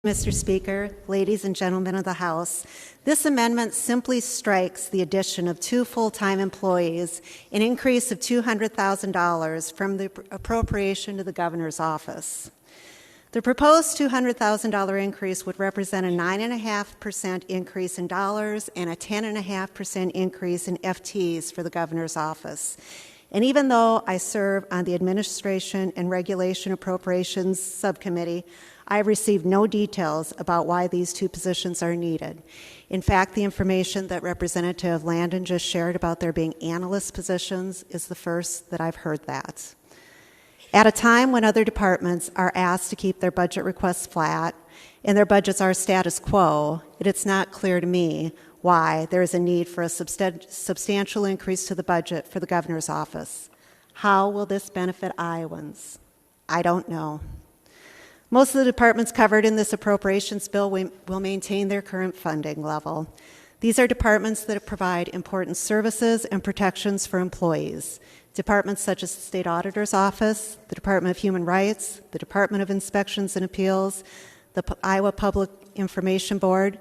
Mr. Speaker, ladies and gentlemen of the House, this amendment simply strikes the addition of 2 full-time employees, an increase of $200,000 from the appropriation to the Governor's office. The proposed $200,000 increase would represent a 9.5% increase in dollars and a 10.5% increase in FTEs for the Governor's office. And even though I serve on the Administration and Regulation Appropriations Subcommittee, I have received no details about why these 2 positions are needed. In fact, the information that Representative Landon just shared about there being analyst positions is the first that I've heard that. At a time when other departments are asked to keep their budget requests flat and their budgets are status quo, it's not clear to me why there is a need for a substantial increase to the budget for the Governor's office. How will this benefit Iowans? I don't know. Most of the departments covered in this appropriations bill will maintain their current funding level. These are departments that provide important services and protections for employees. Departments such as the State Auditor's Office, the Department of Human Rights, the Department of Inspections and Appeals, the Iowa Public Information Board.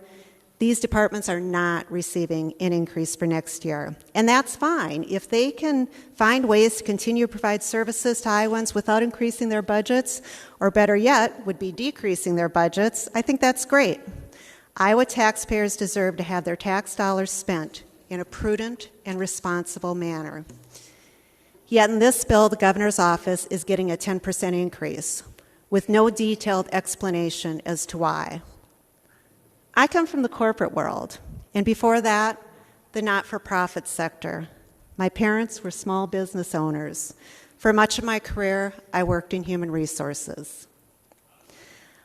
These departments are not receiving an increase for next year. And that's fine. If they can find ways to continue to provide services to Iowans without increasing their budgets, or better yet, would be decreasing their budgets, I think that's great. Iowa taxpayers deserve to have their tax dollars spent in a prudent and responsible manner. Yet in this bill, the Governor's office is getting a 10% increase, with no detailed explanation as to why. I come from the corporate world, and before that, the not-for-profit sector. My parents were small business owners. For much of my career, I worked in human resources.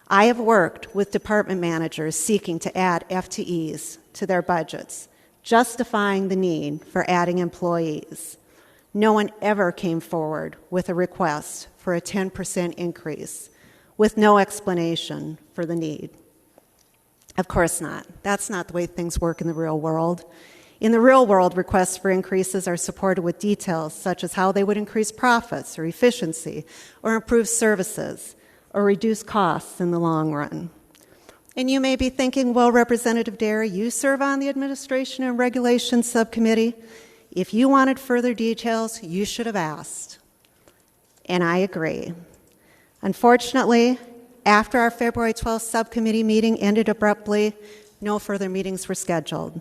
I have worked with department managers seeking to add FTEs to their budgets, justifying the need for adding employees. No one ever came forward with a request for a 10% increase, with no explanation for the need. Of course not. That's not the way things work in the real world. In the real world, requests for increases are supported with details such as how they would increase profits or efficiency or improve services or reduce costs in the long run. And you may be thinking, well, Representative Derry, you serve on the Administration and Regulation Subcommittee. If you wanted further details, you should have asked. And I agree. Unfortunately, after our February 12th subcommittee meeting ended abruptly, no further meetings were scheduled.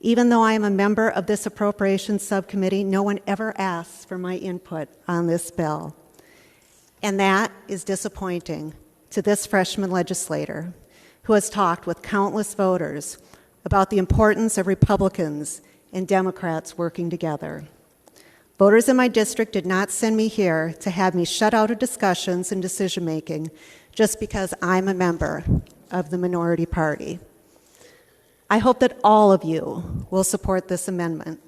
Even though I am a member of this appropriations subcommittee, no one ever asked for my input on this bill. And that is disappointing to this freshman legislator who has talked with countless voters about the importance of Republicans and Democrats working together. Voters in my district did not send me here to have me shut out of discussions and decision-making just because I'm a member of the minority party. I hope that all of you will support this amendment.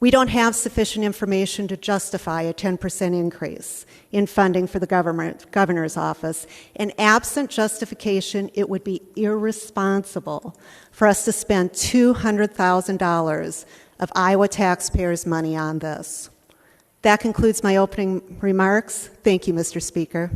We don't have sufficient information to justify a 10% increase in funding for the governor's office, and absent justification, it would be irresponsible for us to spend $200,000 of Iowa taxpayers' money on this. That concludes my opening remarks. Thank you, Mr. Speaker.